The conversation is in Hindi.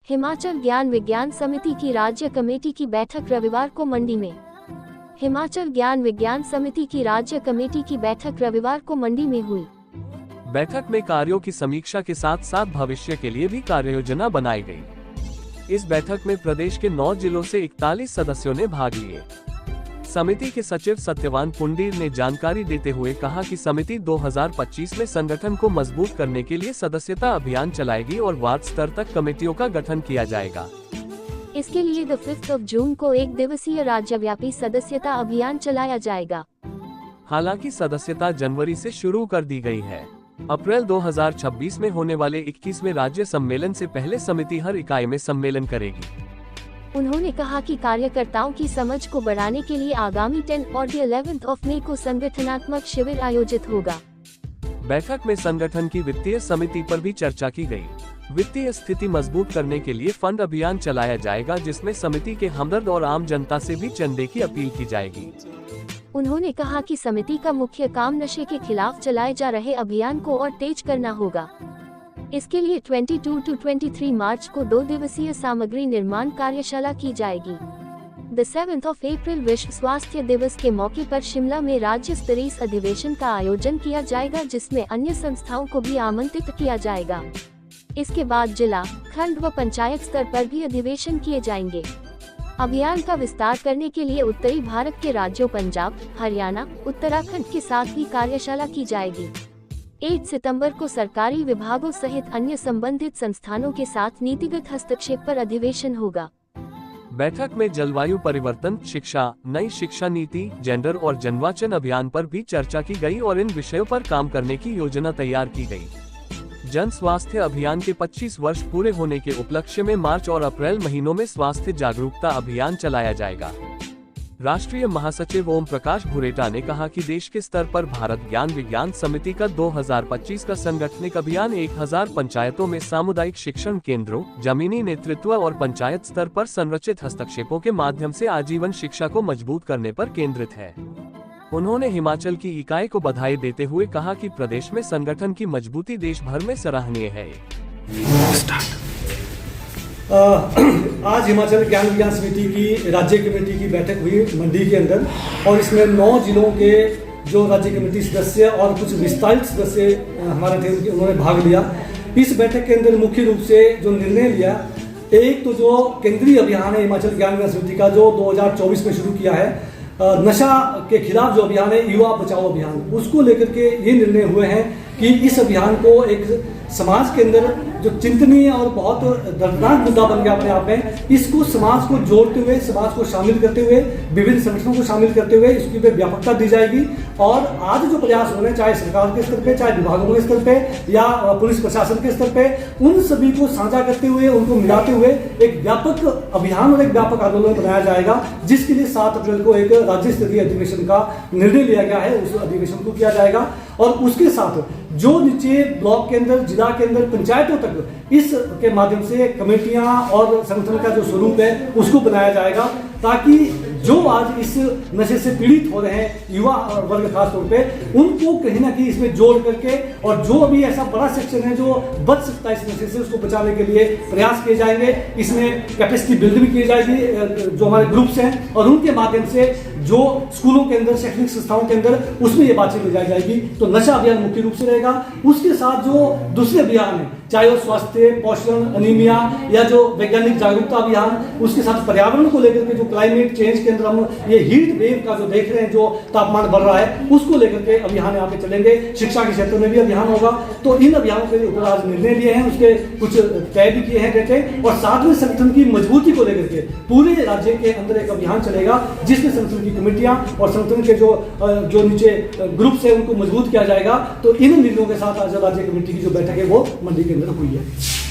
हिमाचल ज्ञान विज्ञान समिति की राज्य कमेटी की बैठक रविवार को मंडी में। हिमाचल ज्ञान विज्ञान समिति की राज्य कमेटी की बैठक रविवार को मंडी में हुई। बैठक में कार्यों की समीक्षा के साथ साथ भविष्य के लिए भी कार्ययोजना बनाई गई। इस बैठक में प्रदेश के 9 जिलों से 41 सदस्यों ने भाग लिए। समिति के सचिव सत्यवान पुंडीर ने जानकारी देते हुए कहा कि समिति 2025 में संगठन को मजबूत करने के लिए सदस्यता अभियान चलाएगी और वार्ड स्तर तक कमेटियों का गठन किया जाएगा। इसके लिए 5 जून को 1 दिवसीय राज्यव्यापी सदस्यता अभियान चलाया जाएगा। हालांकि सदस्यता जनवरी से शुरू कर दी गई है। अप्रैल 2026 में होने वाले 21वें राज्य सम्मेलन से पहले समिति हर इकाई में सम्मेलन करेगी। उन्होंने कहा कि कार्यकर्ताओं की समझ को बढ़ाने के लिए आगामी 10 और 11 मई को संगठनात्मक शिविर आयोजित होगा। बैठक में संगठन की वित्तीय समिति पर भी चर्चा की गई। वित्तीय स्थिति मजबूत करने के लिए फंड अभियान चलाया जाएगा, जिसमें समिति के हमदर्द और आम जनता से भी चंदे की अपील की जाएगी। उन्होंने कहा कि समिति का मुख्य काम नशे के खिलाफ चलाए जा रहे अभियान को और तेज करना होगा। इसके लिए 22 to 23 मार्च को 2 दिवसीय सामग्री निर्माण कार्यशाला की जाएगी। 7 अप्रैल विश्व स्वास्थ्य दिवस के मौके पर शिमला में राज्य स्तरीय अधिवेशन का आयोजन किया जाएगा, जिसमें अन्य संस्थाओं को भी आमंत्रित किया जाएगा। इसके बाद जिला, खंड व पंचायत स्तर पर भी अधिवेशन किए जाएंगे। अभियान का विस्तार करने के लिए उत्तरी भारत के राज्यों पंजाब, हरियाणा, उत्तराखंड के साथ भी कार्यशाला की जाएगी। 8 सितंबर को सरकारी विभागों सहित अन्य संबंधित संस्थानों के साथ नीतिगत हस्तक्षेप पर अधिवेशन होगा। बैठक में जलवायु परिवर्तन, शिक्षा, नई शिक्षा नीति, जेंडर और जनवाचन अभियान पर भी चर्चा की गई और इन विषयों पर काम करने की योजना तैयार की गई। जन स्वास्थ्य अभियान के 25 वर्ष पूरे होने के उपलक्ष्य में मार्च और अप्रैल महीनों में स्वास्थ्य जागरूकता अभियान चलाया जाएगा। राष्ट्रीय महासचिव ओम प्रकाश भुरेटा ने कहा कि देश के स्तर पर भारत ज्ञान विज्ञान समिति का 2025 का संगठनिक अभियान 1000 पंचायतों में सामुदायिक शिक्षण केंद्रों, जमीनी नेतृत्व और पंचायत स्तर पर संरचित हस्तक्षेपों के माध्यम से आजीवन शिक्षा को मजबूत करने पर केंद्रित है। उन्होंने हिमाचल की इकाई को बधाई देते हुए कहा कि प्रदेश में संगठन की मजबूती देश भर में सराहनीय है। आज हिमाचल ज्ञान विज्ञान समिति की राज्य कमेटी की बैठक हुई मंडी के अंदर, और इसमें 9 जिलों के जो राज्य कमेटी सदस्य और कुछ विस्तारित सदस्य हमारे थे, उन्होंने भाग लिया। इस बैठक के अंदर मुख्य रूप से जो निर्णय लिया, एक तो जो केंद्रीय अभियान है हिमाचल ज्ञान विज्ञान समिति का जो 2024 में शुरू किया है, नशा के खिलाफ जो अभियान है, युवा बचाओ अभियान, उसको लेकर के ये निर्णय हुए हैं कि इस अभियान को एक समाज के अंदर जो चिंतनीय और बहुत दर्दनाक मुद्दा बन गया अपने आप में, इसको समाज को जोड़ते हुए, समाज को शामिल करते हुए, विभिन्न संगठनों को शामिल करते हुए इसकी पे व्यापकता दी जाएगी। और आज जो प्रयास हो रहे हैं, चाहे सरकार के स्तर पे, चाहे विभागों के स्तर पे या पुलिस प्रशासन के स्तर पे, उन सभी को साझा करते हुए, उनको मिलाते हुए एक व्यापक अभियान और एक व्यापक आंदोलन बनाया जाएगा, जिसके लिए 7 अप्रैल को एक राज्य स्तरीय अधिवेशन का निर्णय लिया गया है। उस अधिवेशन को किया जाएगा और उसके साथ जो नीचे ब्लॉक के अंदर, जिला के अंदर, पंचायतों तक इस के माध्यम से कमेटियां और संगठन का जो स्वरूप है उसको बनाया जाएगा, ताकि जो आज इस नशे से पीड़ित हो रहे हैं युवा वर्ग खास तौर पे, उनको कहीं ना कहीं इसमें जोड़ करके, और जो अभी ऐसा बड़ा सेक्शन है जो बच सकता है इस नशे से, उसको बचाने के लिए प्रयास किए जाएंगे। इसमें कैपेसिटी बिल्ड भी की जाएगी, जो हमारे ग्रुप्स हैं, और उनके माध्यम से जो स्कूलों के अंदर, शैक्षणिक संस्थाओं के अंदर, उसमें ये बातचीत ले जाई जाएगी। तो नशा अभियान मुख्य रूप से रहेगा। उसके साथ जो दूसरे अभियान है, चाहे वो स्वास्थ्य, पोषण, अनीमिया या जो वैज्ञानिक जागरूकता अभियान, उसके साथ पर्यावरण को लेकर के जो क्लाइमेट चेंज के अंदर हम ये हीट वेव का जो देख रहे हैं, जो तापमान बढ़ रहा है, उसको लेकर के अभियान यहाँ पे चलेंगे। शिक्षा के क्षेत्र में भी अभियान होगा। तो इन अभियानों के ऊपर आज निर्णय लिए हैं, उसके कुछ तय भी किए हैं डेटे, और साथ में संगठन की मजबूती को लेकर के पूरे राज्य के अंदर एक अभियान चलेगा, जिसमें संगठन की कमेटियां और संगठन के जो नीचे ग्रुप्स है उनको मजबूत किया जाएगा। तो इन निर्णयों के साथ आज राज्य कमेटी की जो बैठक है वो मंडी के अंदर हुई है।